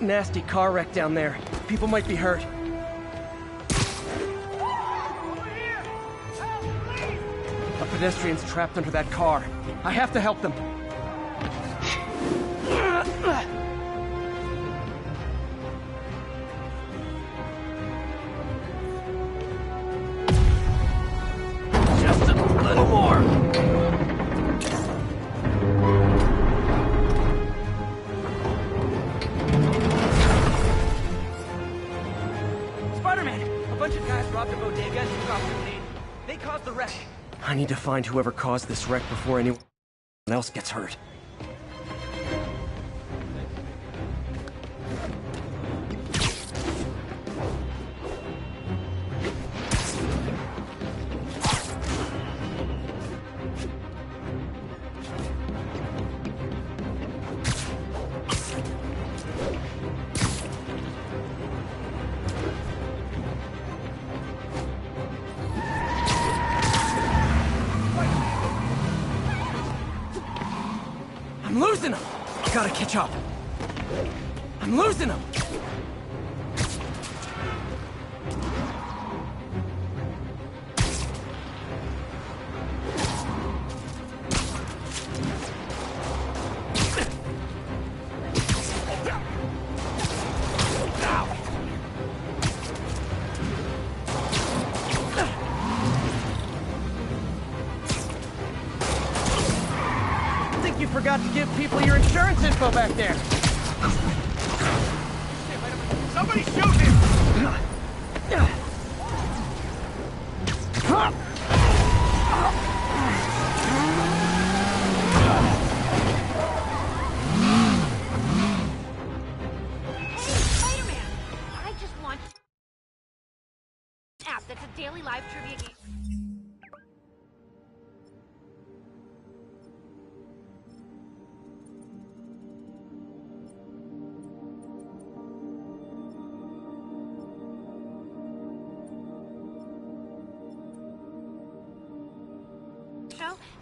nasty car wreck down there. People might be hurt. A pedestrian's trapped under that car. I have to help them. Just a little more. Spider-Man! A bunch of guys robbed a bodega and took off the lead. They caused the wreck. I need to find whoever caused this wreck before anyone else gets hurt. I'm losing them! Gotta catch up. I'm losing them! You forgot to give people your insurance info back there. Somebody shoot him! Spider-Man! I just want an app that's a daily live trivia game.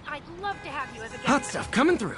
I'd love to have you as a guest. Hot stuff coming through.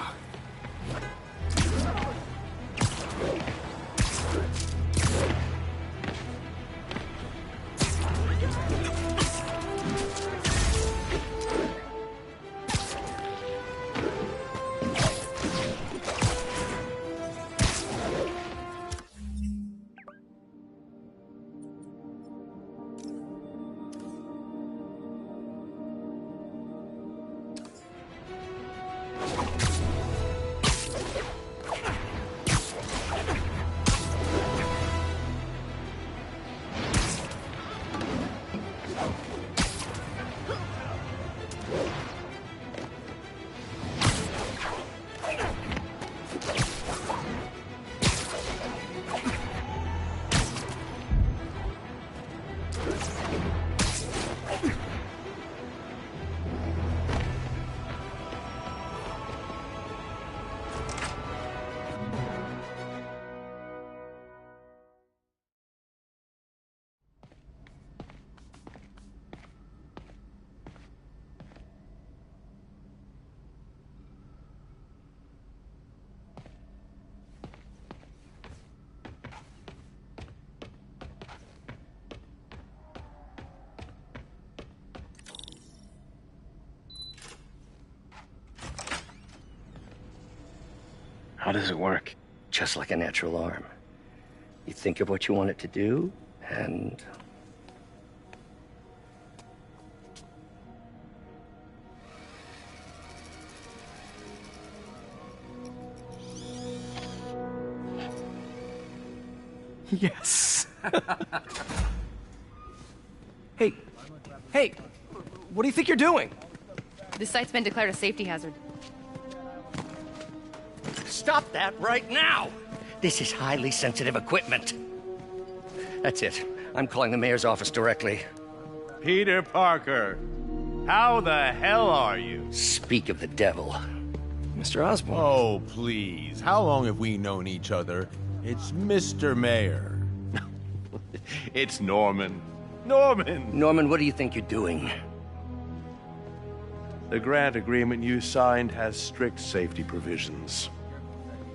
How does it work? Just like a natural arm. You think of what you want it to do, and... Yes. Hey, what do you think you're doing? This site's been declared a safety hazard. Stop that right now! This is highly sensitive equipment. That's it. I'm calling the mayor's office directly. Peter Parker, how the hell are you? Speak of the devil. Mr. Osborn. Oh, please. How long have we known each other? It's Mr. Mayor. It's Norman. Norman! Norman, what do you think you're doing? The grant agreement you signed has strict safety provisions.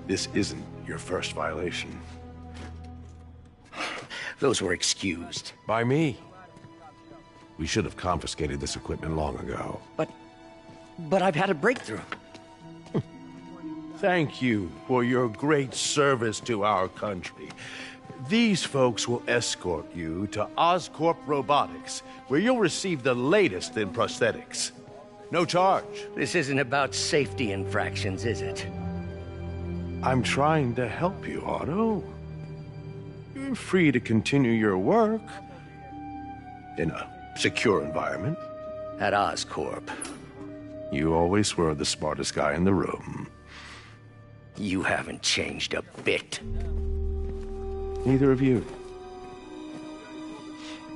This isn't your first violation. Those were excused. By me. We should have confiscated this equipment long ago. But I've had a breakthrough. Thank you for your great service to our country. These folks will escort you to Oscorp Robotics, where you'll receive the latest in prosthetics. No charge. This isn't about safety infractions, is it? I'm trying to help you, Otto. You're free to continue your work in a secure environment. At Oscorp. You always were the smartest guy in the room. You haven't changed a bit. Neither of you.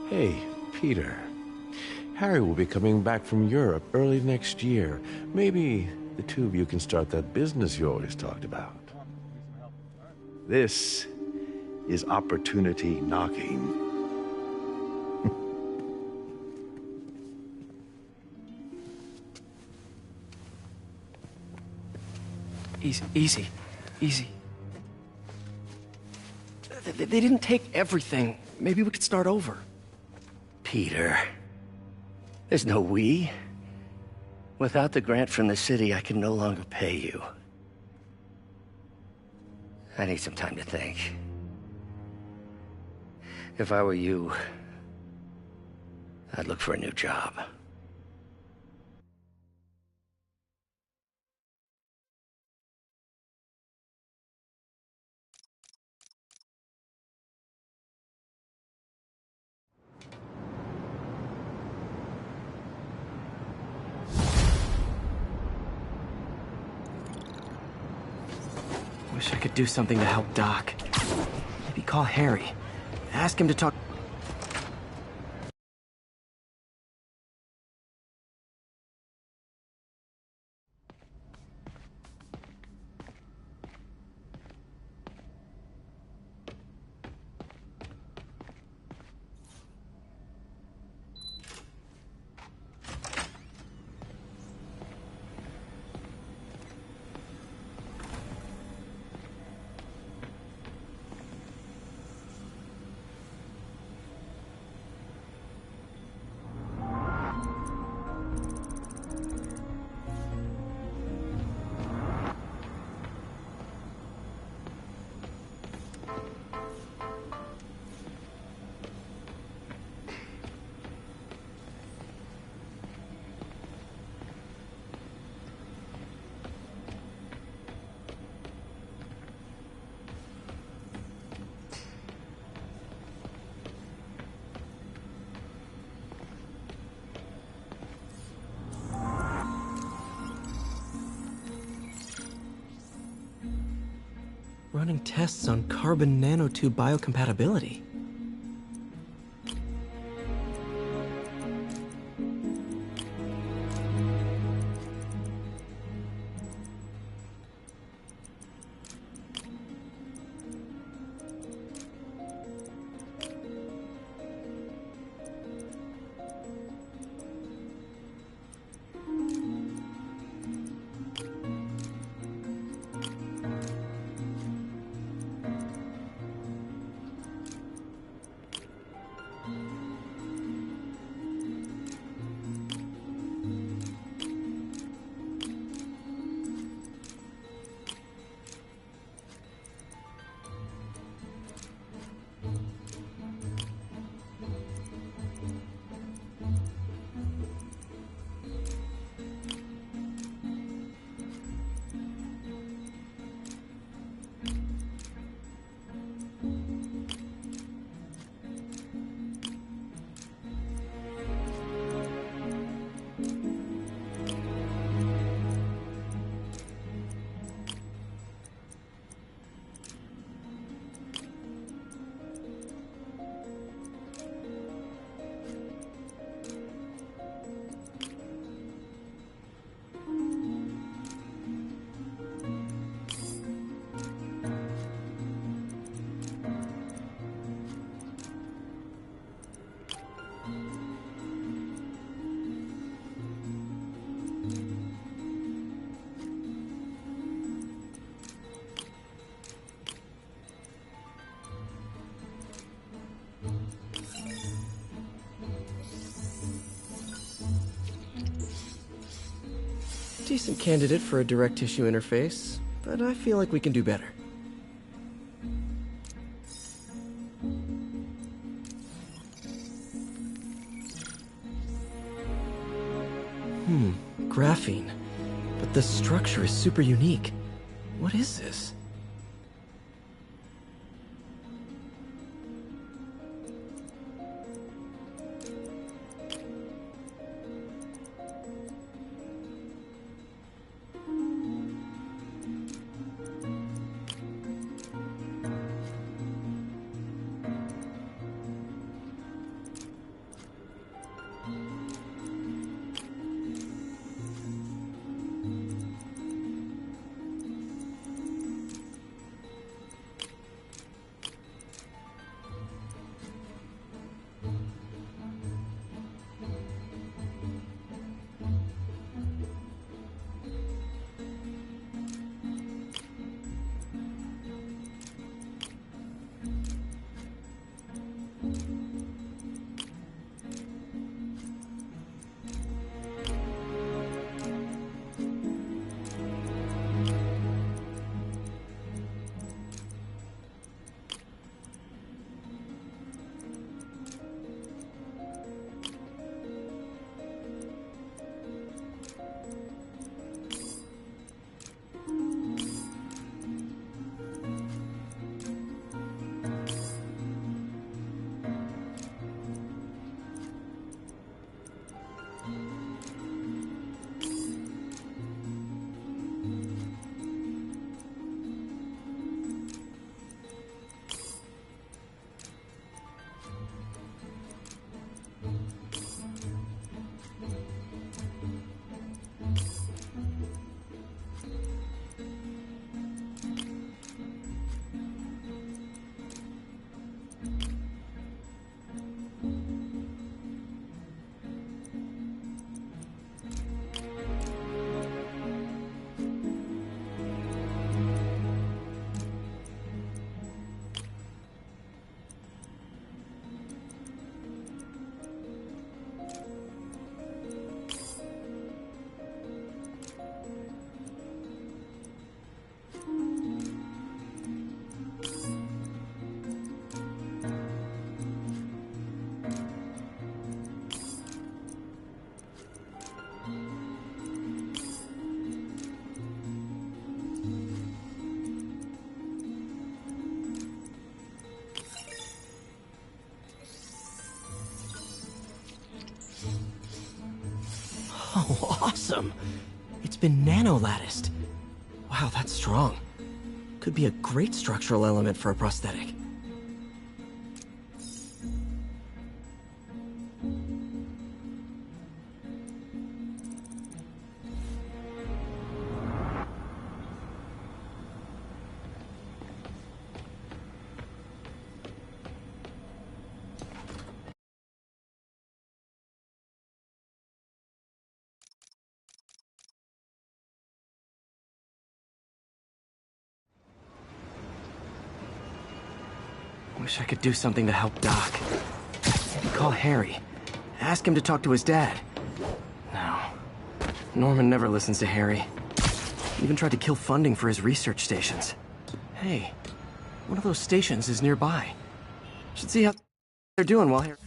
Hey, Peter. Harry will be coming back from Europe early next year. Maybe the two of you can start that business you always talked about. This is opportunity knocking. Easy. They didn't take everything. Maybe we could start over. Peter. There's no we. Without the grant from the city, I can no longer pay you. I need some time to think. If I were you, I'd look for a new job. Wish I could do something to help Doc. Maybe call Harry. Ask him to talk. Running tests on carbon nanotube biocompatibility. decent candidate for a direct tissue interface, but I feel like we can do better. Graphene. But the structure is super unique. What is this? Oh, awesome! It's been nano-latticed. Wow, that's strong. Could be a great structural element for a prosthetic. Wish I could do something to help Doc. Maybe call Harry. Ask him to talk to his dad. No. Norman never listens to Harry. Even tried to kill funding for his research stations. Hey, one of those stations is nearby. Should see how they're doing while Harry...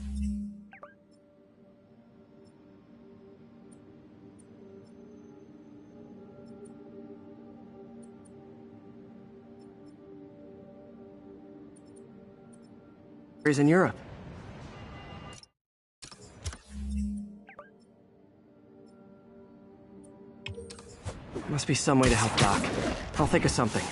Harry's in Europe. Must be some way to help Doc. I'll think of something.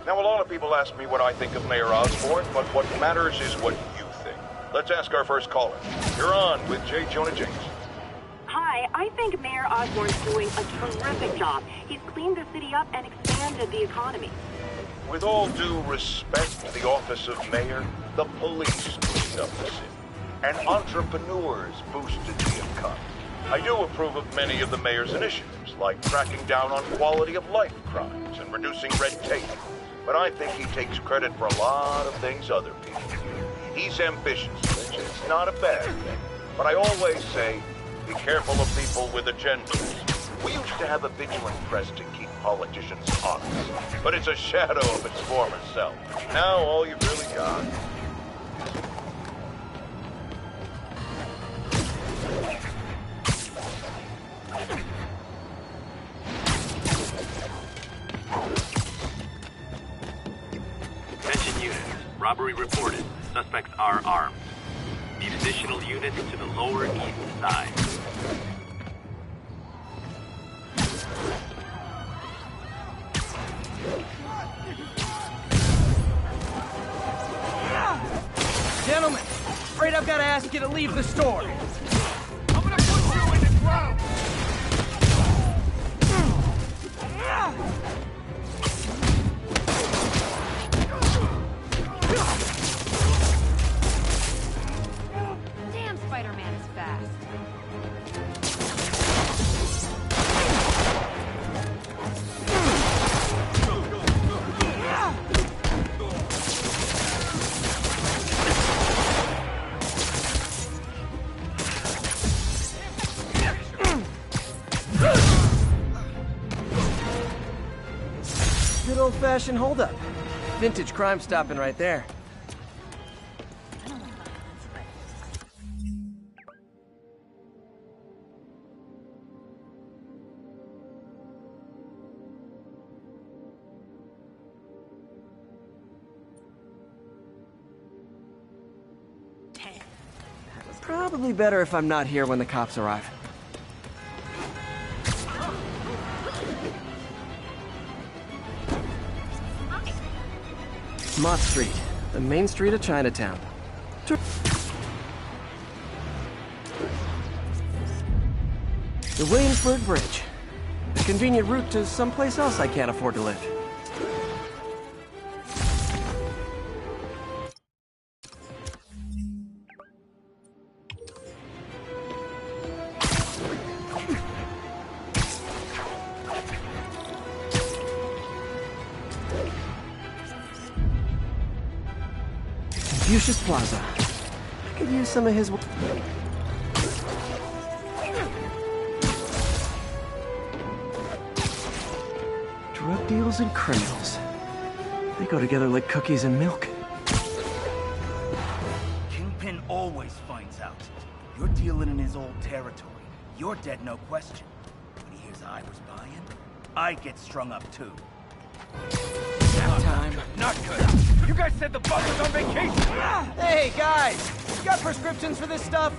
Now, a lot of people ask me what I think of Mayor Osborn, but what matters is what you think. Let's ask our first caller. You're on with J. Jonah James. Hi, I think Mayor Osborn's doing a terrific job. He's cleaned the city up and expanded the economy. With all due respect to the office of mayor, the police cleaned up the city, and entrepreneurs boosted the economy. I do approve of many of the mayor's initiatives, like cracking down on quality-of-life crimes and reducing red tape. But I think he takes credit for a lot of things other people do. He's ambitious, which is not a bad thing. But I always say, be careful of people with agendas. We used to have a vigilant press to keep politicians honest, but it's a shadow of its former self. Now all you've really got... Attention units. Robbery reported. Suspects are armed. Need additional units to the Lower East Side. Gentlemen, afraid I've got to ask you to leave the store. I'm gonna put you in the ground! Damn, Spider-Man is fast. Good old-fashioned holdup. Vintage crime stopping right there. Probably better if I'm not here when the cops arrive. Mott Street, the main street of Chinatown. The Williamsburg Bridge. A convenient route to someplace else I can't afford to live. Confucius Plaza. I could use some of his... Drug deals and criminals. They go together like cookies and milk. Kingpin always finds out. You're dealing in his old territory. You're dead, no question. When he hears I was buying, I get strung up too. Time. Not good. You guys said the bug was on vacation! Hey, guys! You got prescriptions for this stuff?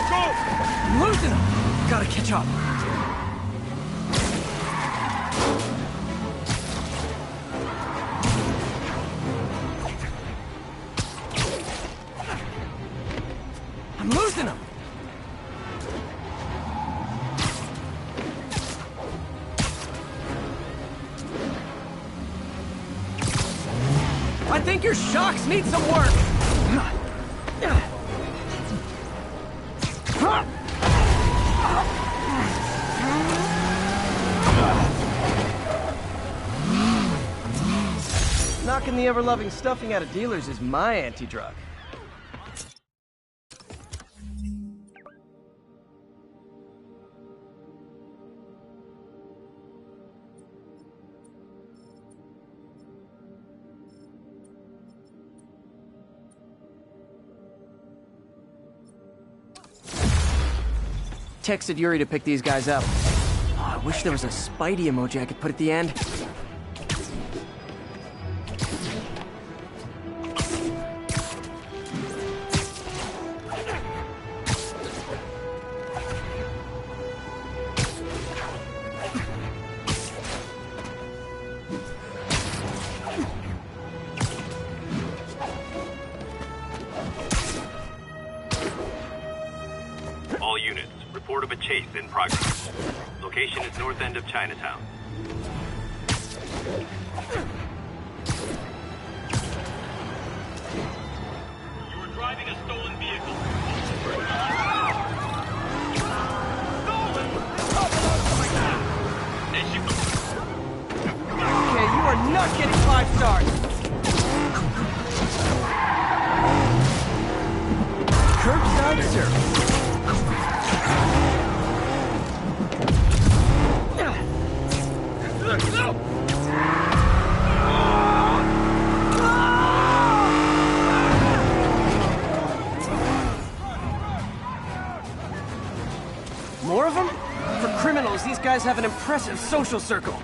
Go! I'm losing them! Gotta catch up. I'm losing them! I think your shocks need some work! Knocking the ever-loving stuffing out of dealers is my anti-drug. Texted Yuri to pick these guys up. Oh, I wish there was a Spidey emoji I could put at the end. chase in progress. Location is north end of Chinatown. You were driving a stolen vehicle. Okay, you are not getting 5 stars! Curbside service. More of them? For criminals, these guys have an impressive social circle.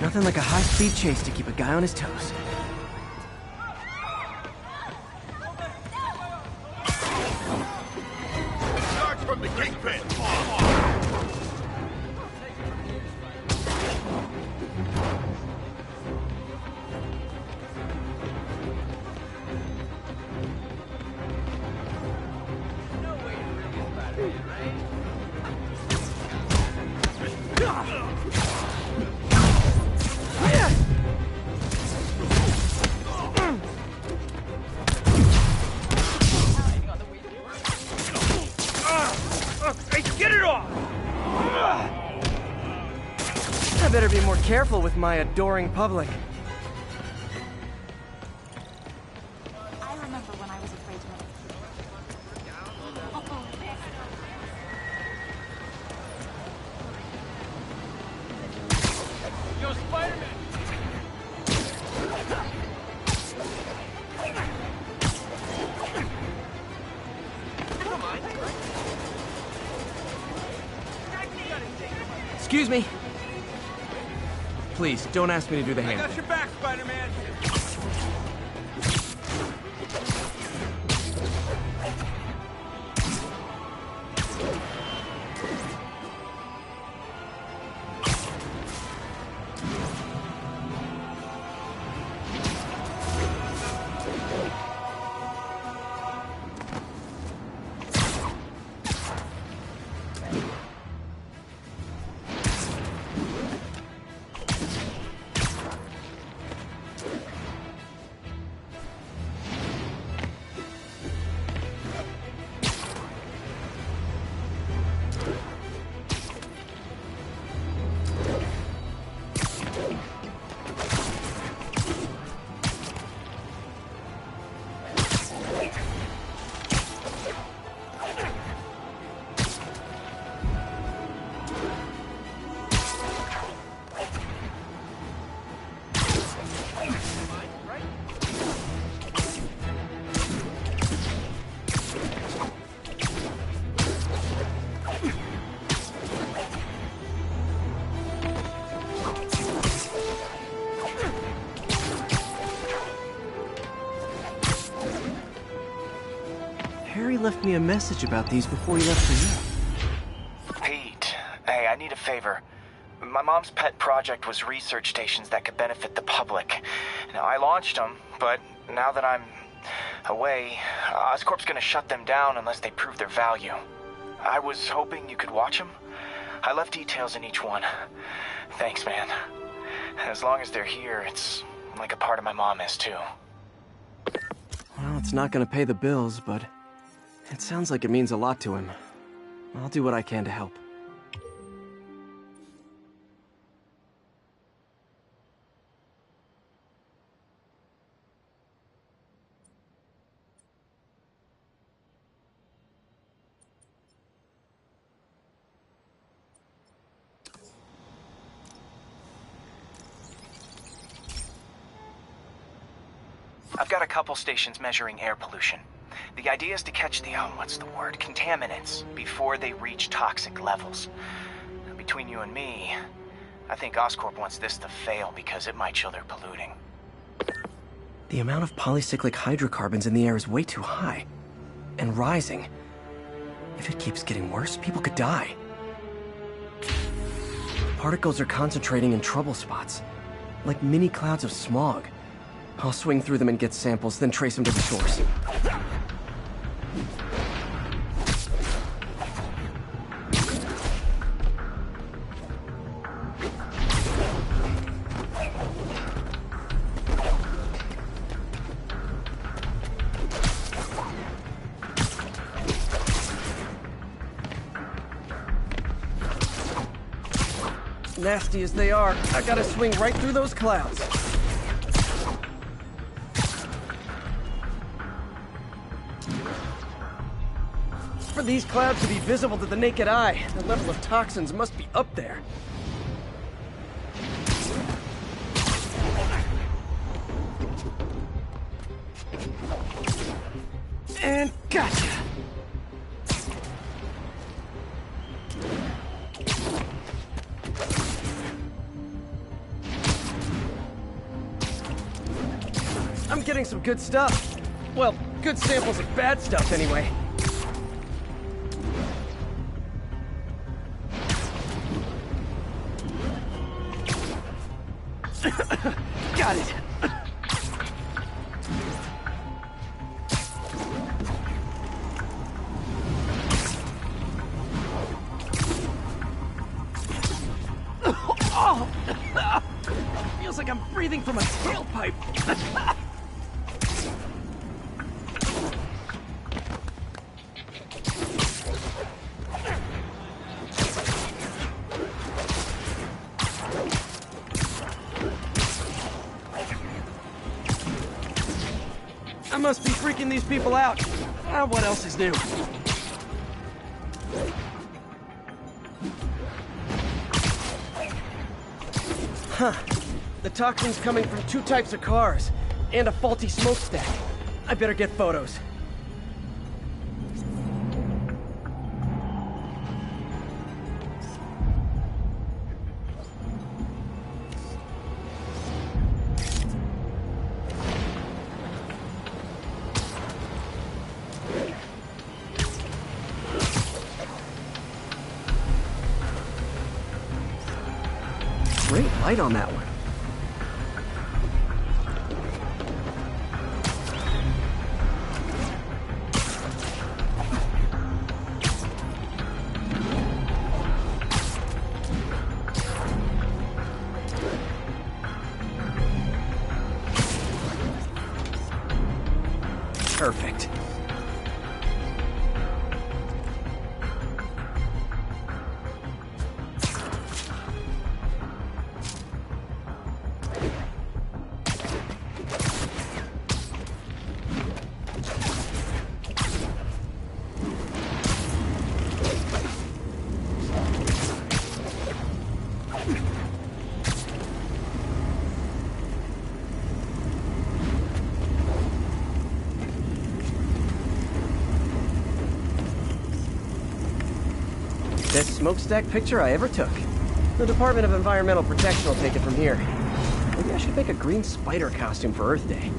Nothing like a high-speed chase to keep a guy on his toes. Charge from the kingpin! I better be more careful with my adoring public. I remember when I was afraid to make Yo, Spider-Man! Excuse me. Please, don't ask me to do the hand. I got your back, Spider-Man! Harry left me a message about these before he left for you. Pete, hey, I need a favor. My mom's pet project was research stations that could benefit the public. Now, I launched them, but now that I'm away, Oscorp's gonna shut them down unless they prove their value. I was hoping you could watch them. I left details in each one. Thanks, man. As long as they're here, it's like a part of my mom is, too. Well, it's not gonna pay the bills, but it sounds like it means a lot to him. I'll do what I can to help. I've got a couple stations measuring air pollution. The idea is to catch the, contaminants before they reach toxic levels. Between you and me, I think Oscorp wants this to fail because it might show they're polluting. The amount of polycyclic hydrocarbons in the air is way too high. And rising. If it keeps getting worse, people could die. Particles are concentrating in trouble spots, like mini clouds of smog. I'll swing through them and get samples, then trace them to the source. Nasty as they are, I gotta swing right through those clouds. For these clouds to be visible to the naked eye, the level of toxins must be up there. And gotcha! I'm getting some good stuff. Well, good samples of bad stuff, anyway. Got it. Oh! Feels like I'm breathing from a tailpipe. I must be freaking these people out. What else is new? Huh. The toxin's coming from 2 types of cars, and a faulty smokestack. I better get photos. Great light on that one. Perfect. Best smokestack picture I ever took. The Department of Environmental Protection will take it from here. Maybe I should make a green spider costume for Earth Day.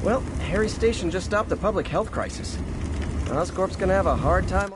Well, Harry Station just stopped a public health crisis. Oscorp's gonna have a hard time.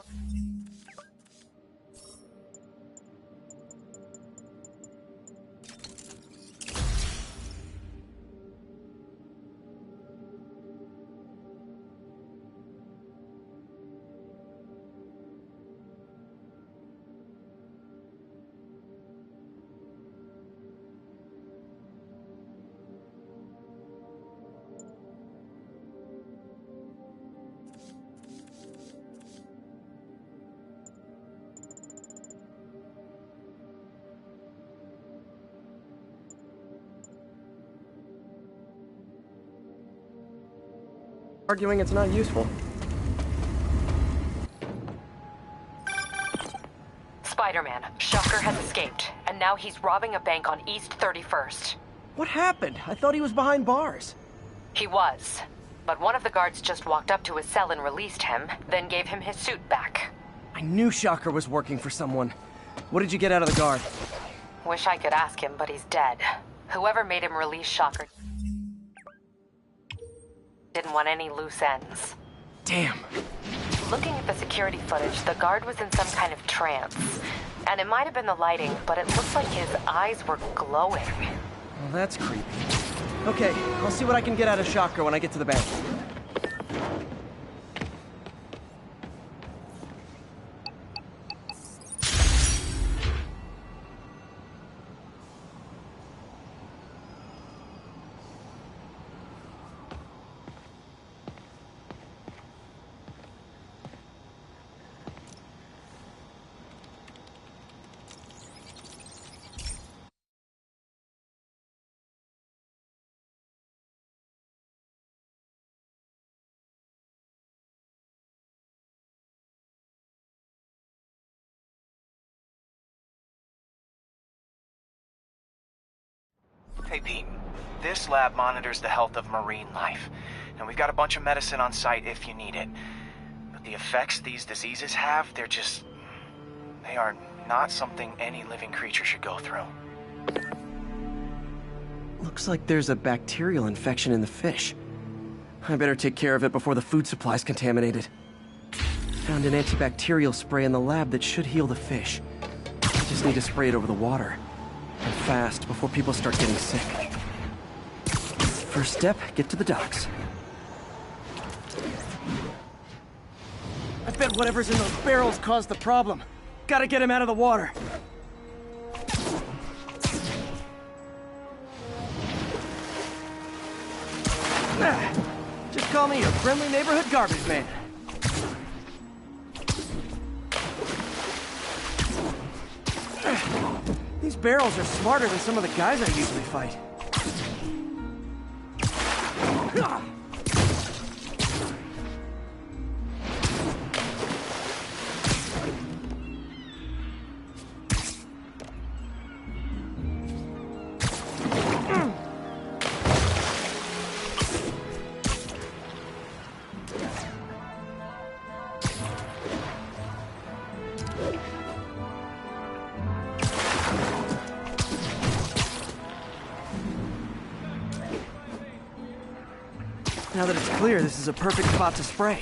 Arguing it's not useful. Spider-Man, Shocker has escaped, and now he's robbing a bank on East 31st. What happened? I thought he was behind bars. He was, but one of the guards just walked up to his cell and released him, then gave him his suit back. I knew Shocker was working for someone. What did you get out of the guard? Wish I could ask him, but he's dead. Whoever made him release Shocker didn't want any loose ends. Damn. Looking at the security footage, the guard was in some kind of trance. And it might have been the lighting, but it looks like his eyes were glowing. Well, that's creepy. Okay, I'll see what I can get out of Shocker when I get to the bank. Hey, Pete. This lab monitors the health of marine life, and we've got a bunch of medicine on site if you need it. But the effects these diseases have, they are not something any living creature should go through. Looks like there's a bacterial infection in the fish. I better take care of it before the food supply's contaminated. Found an antibacterial spray in the lab that should heal the fish. I just need to spray it over the water. And fast, before people start getting sick. First step, get to the docks. I bet whatever's in those barrels caused the problem. Gotta get him out of the water. Just call me your friendly neighborhood garbage man. These barrels are smarter than some of the guys I usually fight. Now that it's clear, this is a perfect spot to spray.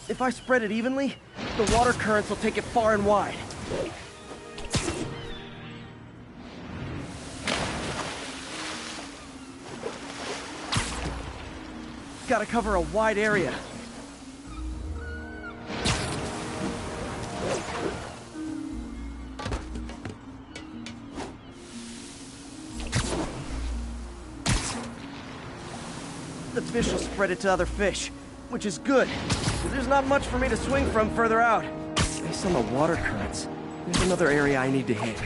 If I spread it evenly, the water currents will take it far and wide. Gotta cover a wide area. The fish will spread it to other fish, which is good. There's not much for me to swing from further out. Based on the water currents, there's another area I need to hit.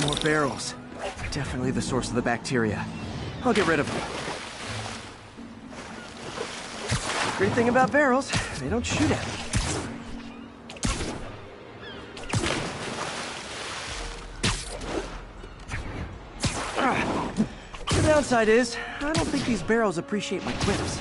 More barrels. Definitely the source of the bacteria. I'll get rid of them. Great thing about barrels, they don't shoot at me. The downside is, I don't think these barrels appreciate my quips.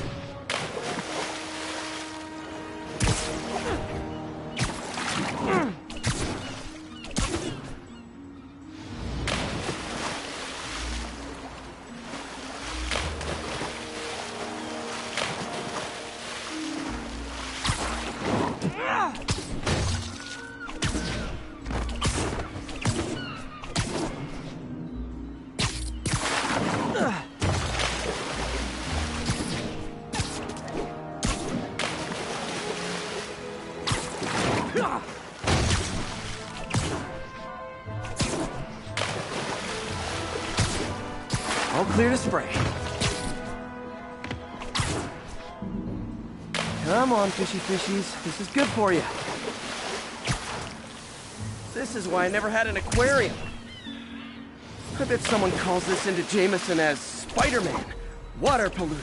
All clear to spray. Come on, fishy fishies. This is good for you. This is why I never had an aquarium. I bet someone calls this into Jameson as Spider-Man, water polluter.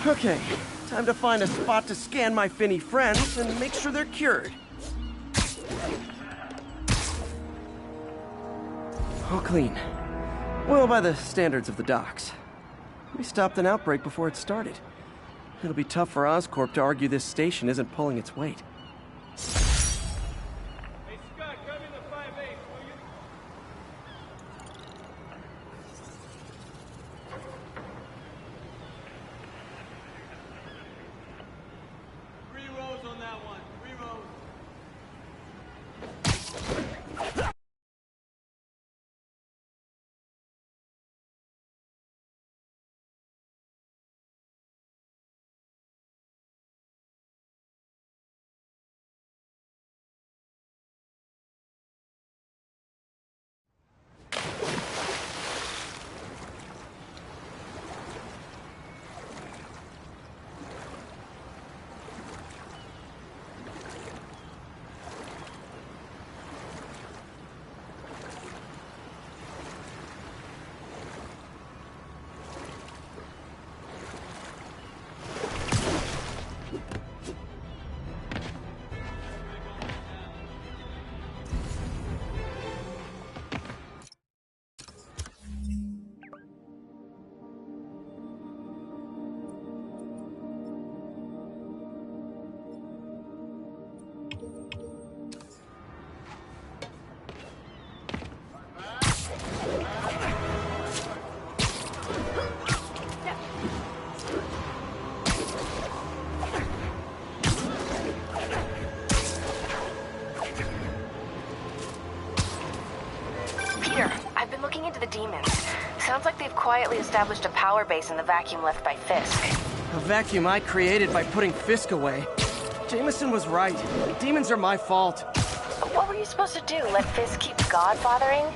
Okay, time to find a spot to scan my finny friends and make sure they're cured. All clean. Well, by the standards of the docks. We stopped an outbreak before it started. It'll be tough for Oscorp to argue this station isn't pulling its weight. Sounds like they've quietly established a power base in the vacuum left by Fisk. A vacuum I created by putting Fisk away. Jameson was right. Demons are my fault. What were you supposed to do? Let Fisk keep godfathering?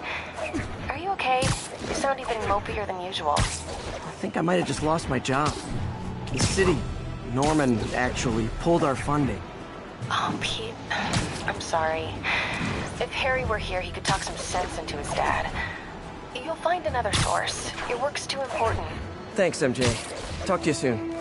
Are you okay? You sound even mopier than usual. I think I might have just lost my job. The city, Norman, actually pulled our funding. Oh, Pete. I'm sorry. If Harry were here, he could talk some sense into his dad. You'll find another source. Your work's too important. Thanks, MJ. Talk to you soon.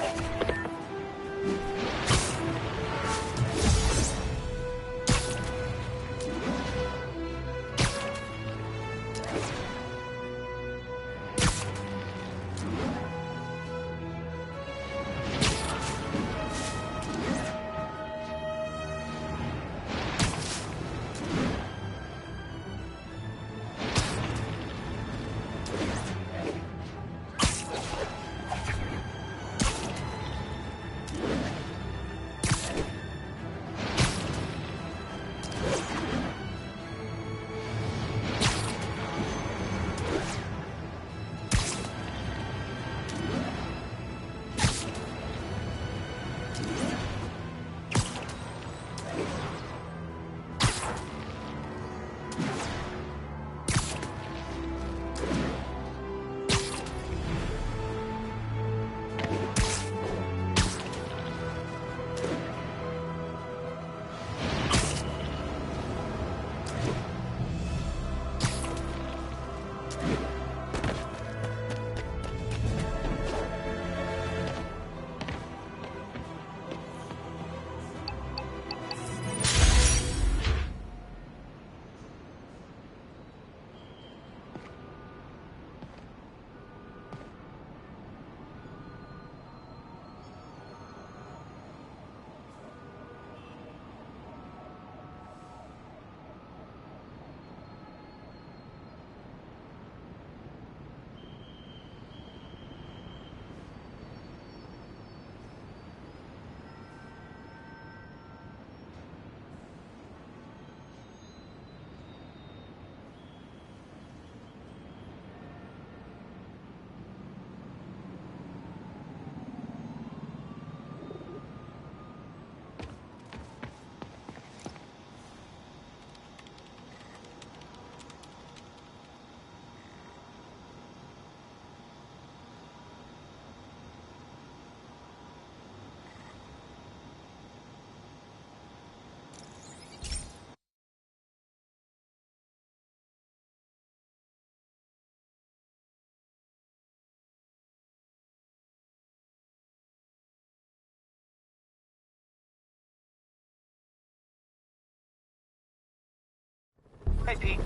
Hey, Pete.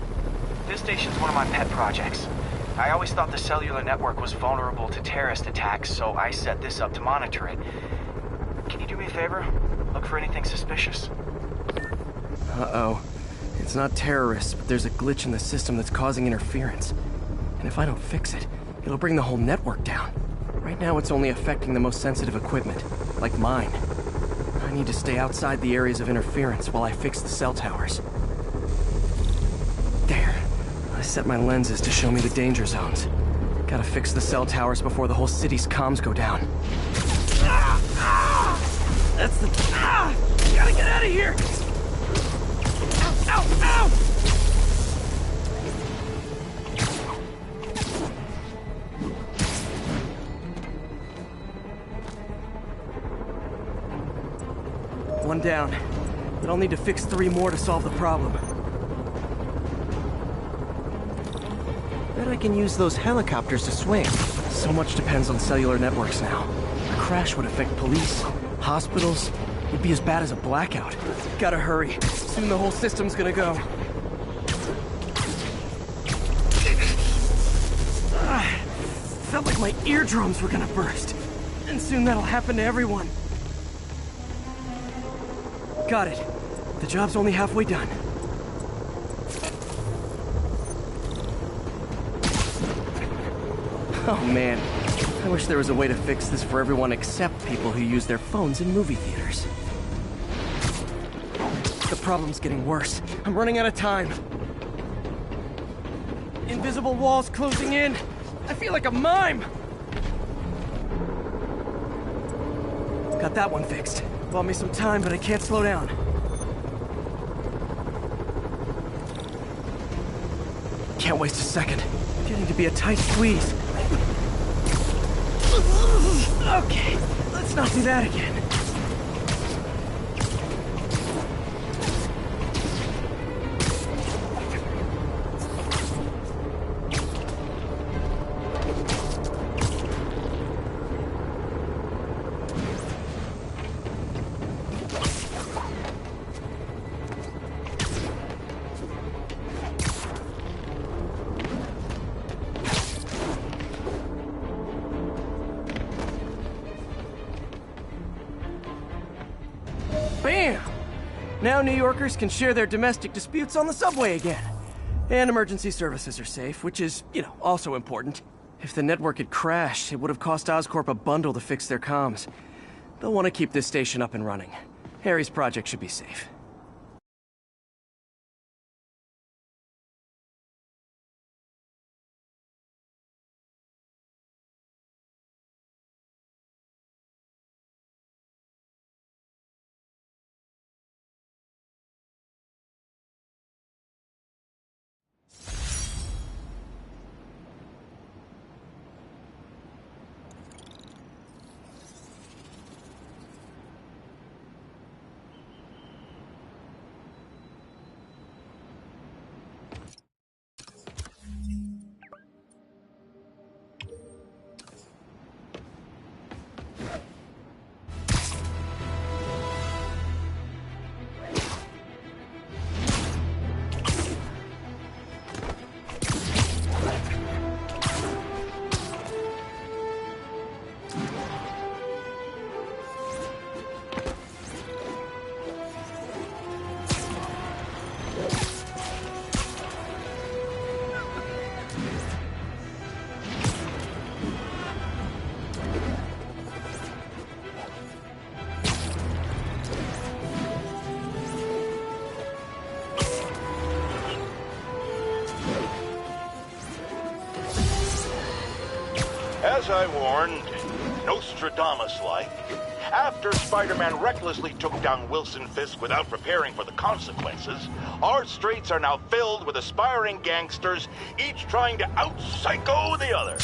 This station's one of my pet projects. I always thought the cellular network was vulnerable to terrorist attacks, so I set this up to monitor it. Can you do me a favor? Look for anything suspicious. Uh-oh. It's not terrorists, but there's a glitch in the system that's causing interference. And if I don't fix it, it'll bring the whole network down. Right now, it's only affecting the most sensitive equipment, like mine. I need to stay outside the areas of interference while I fix the cell towers. There. I set my lenses to show me the danger zones. Gotta fix the cell towers before the whole city's comms go down. That's the... Gotta get out of here! Ow! Ow! One down, but I'll need to fix 3 more to solve the problem. Bet I can use those helicopters to swing. So much depends on cellular networks now. A crash would affect police, hospitals. It'd be as bad as a blackout. Gotta hurry. Soon the whole system's gonna go. Felt like my eardrums were gonna burst. And soon that'll happen to everyone. Got it. The job's only halfway done. Oh man, I wish there was a way to fix this for everyone except people who use their phones in movie theaters. The problem's getting worse. I'm running out of time. Invisible walls closing in. I feel like a mime. Got that one fixed. Bought me some time, but I can't slow down. Can't waste a second. Getting to be a tight squeeze. Okay, let's not do that again. Bam! Now New Yorkers can share their domestic disputes on the subway again. And emergency services are safe, which is, also important. If the network had crashed, it would have cost Oscorp a bundle to fix their comms. They'll want to keep this station up and running. Harry's project should be safe. As I warned, Nostradamus-like, after Spider-Man recklessly took down Wilson Fisk without preparing for the consequences, our streets are now filled with aspiring gangsters, each trying to out-psycho the other.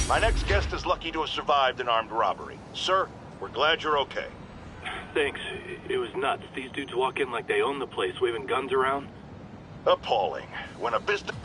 My next guest is lucky to have survived an armed robbery. Sir, we're glad you're okay. Thanks. It was nuts. These dudes walk in like they own the place, waving guns around. Appalling. When a business...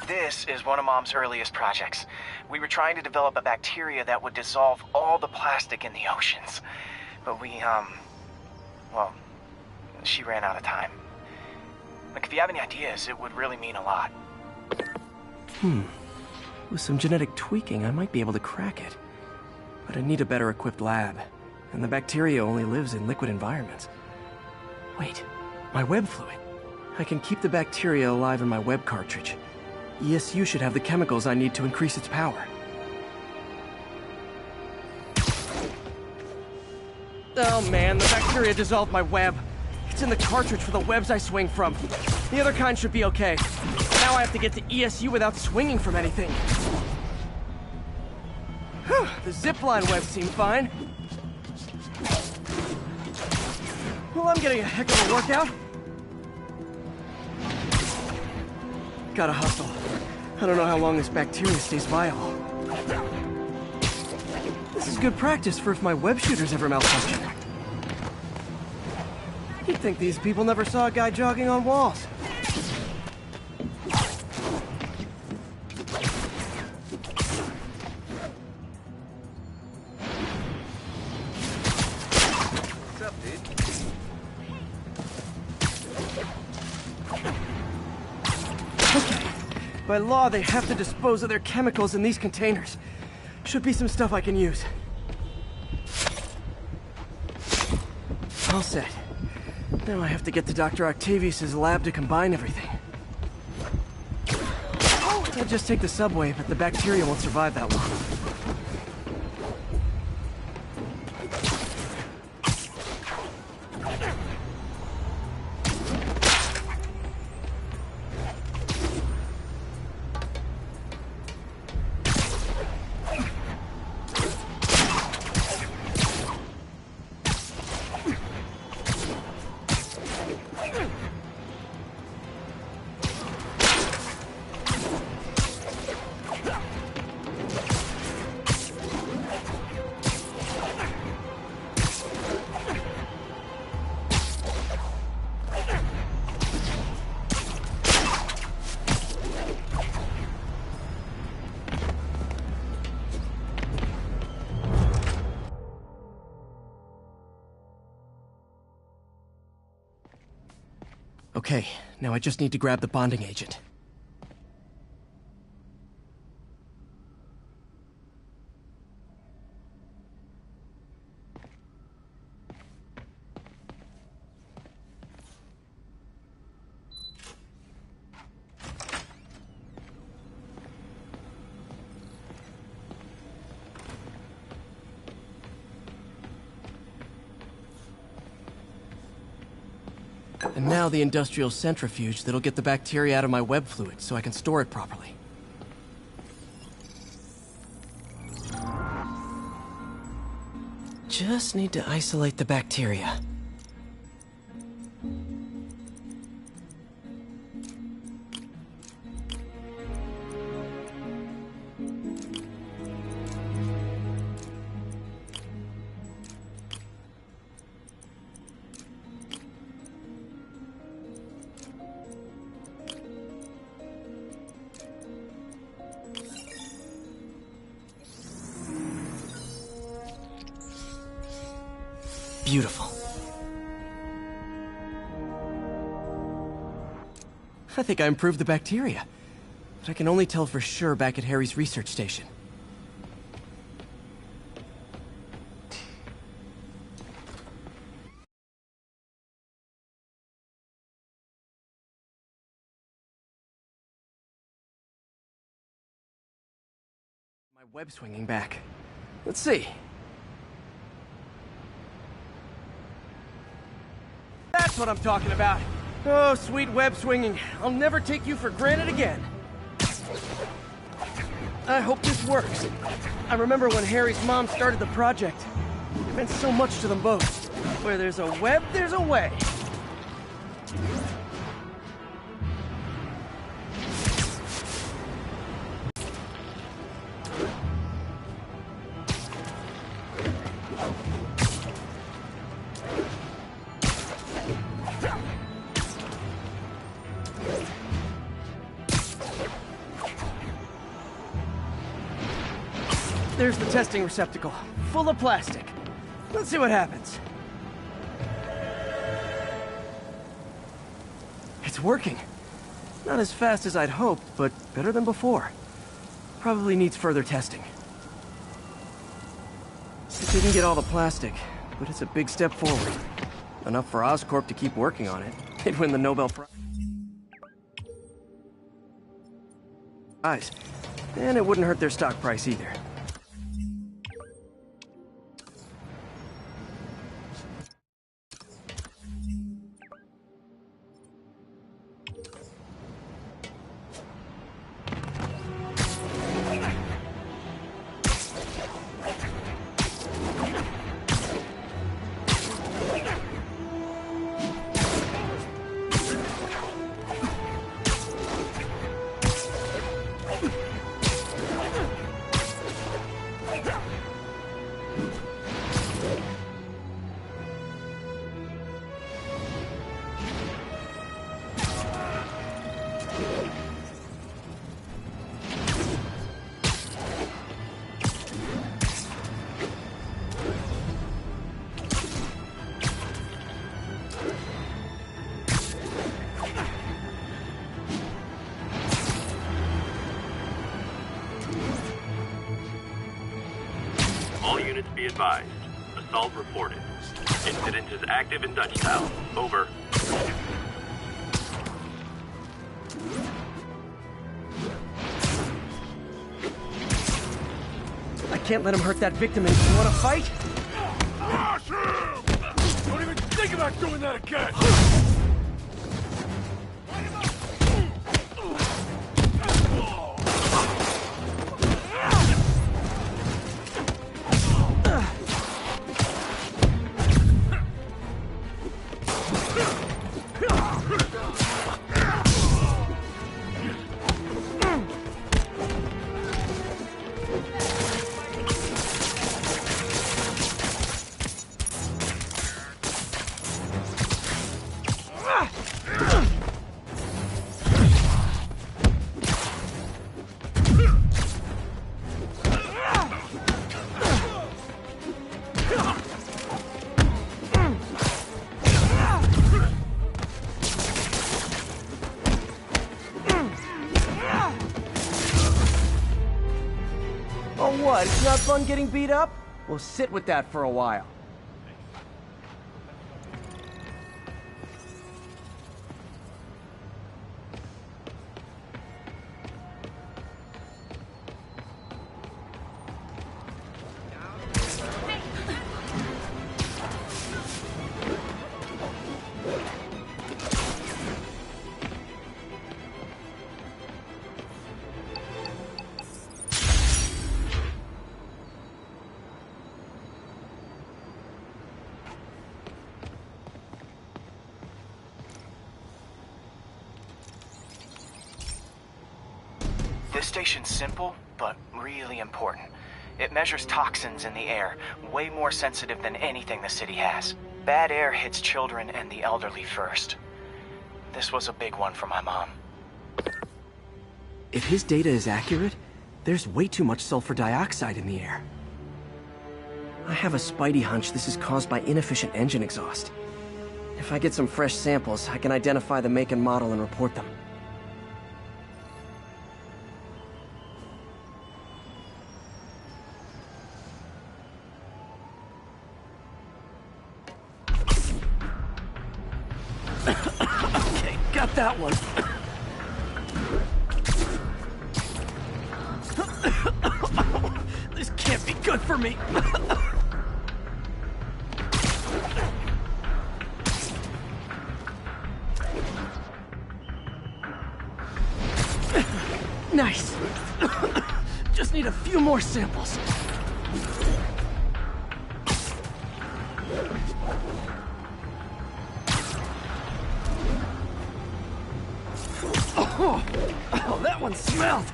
This is one of Mom's earliest projects. We were trying to develop a bacteria that would dissolve all the plastic in the oceans. But well, she ran out of time. Like, if you have any ideas, it would really mean a lot. With some genetic tweaking, I might be able to crack it. But I need a better equipped lab. And the bacteria only lives in liquid environments. Wait, my web fluid. I can keep the bacteria alive in my web cartridge. ESU should have the chemicals I need to increase its power. Oh man, the bacteria dissolved my web. It's in the cartridge for the webs I swing from. The other kind should be okay. Now I have to get to ESU without swinging from anything. Whew, the zipline webs seem fine. Well, I'm getting a heck of a workout. Gotta hustle. I don't know how long this bacteria stays viable. This is good practice for if my web shooters ever malfunction. You'd think these people never saw a guy jogging on walls. What's up, dude? Okay. By law, they have to dispose of their chemicals in these containers. Should be some stuff I can use. All set. Now I have to get to Dr. Octavius's lab to combine everything. I'll just take the subway, but the bacteria won't survive that long. Okay, now I just need to grab the bonding agent. And now the industrial centrifuge that'll get the bacteria out of my web fluid so I can store it properly. Just need to isolate the bacteria. Beautiful. I think I improved the bacteria, but I can only tell for sure back at Harry's research station. My web swinging back. Let's see. That's what I'm talking about. Oh, sweet web swinging. I'll never take you for granted again. I hope this works. I remember when Harry's mom started the project. It meant so much to them both. Where there's a web, there's a way. There's the testing receptacle, full of plastic. Let's see what happens. It's working. Not as fast as I'd hoped, but better than before. Probably needs further testing. It didn't get all the plastic, but it's a big step forward. Enough for Oscorp to keep working on it. They'd win the Nobel Prize. And it wouldn't hurt their stock price either. All units be advised. Assault reported. Incident is active in Dutchtown. Over. I can't let him hurt that victim. And you want to fight? Don't even think about doing that again! What, it's not fun getting beat up? We'll sit with that for a while. This station's simple, but really important. It measures toxins in the air, way more sensitive than anything the city has. Bad air hits children and the elderly first. This was a big one for my mom. If his data is accurate, there's way too much sulfur dioxide in the air. I have a spidey hunch this is caused by inefficient engine exhaust. If I get some fresh samples, I can identify the make and model and report them. Okay, got that one. This can't be good for me. Nice. Just need a few more samples. Oh, that one smelled.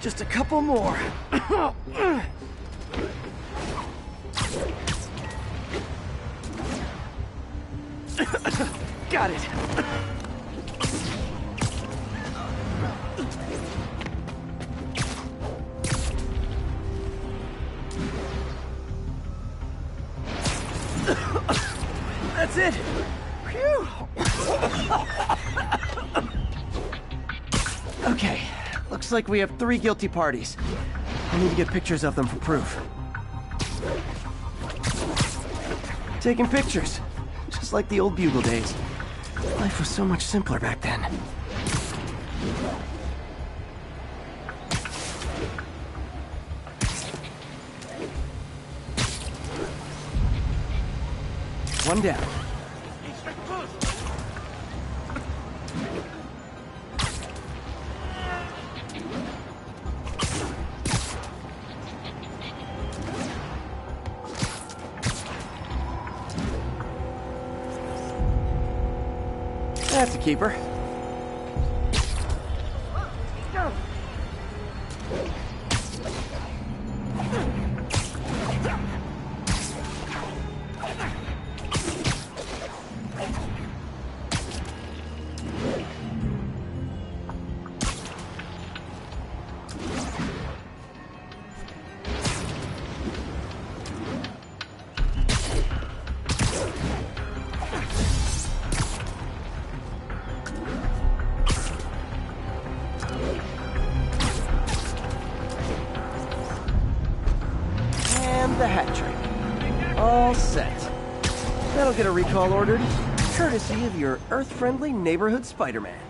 Just a couple more. Got it. That's it! Phew. Okay, looks like we have 3 guilty parties. I need to get pictures of them for proof. Taking pictures, just like the old Bugle days. Life was so much simpler back then. One down. That's a keeper. Go. The hat trick. All set. That'll get a recall ordered, courtesy of your Earth-friendly neighborhood Spider-Man.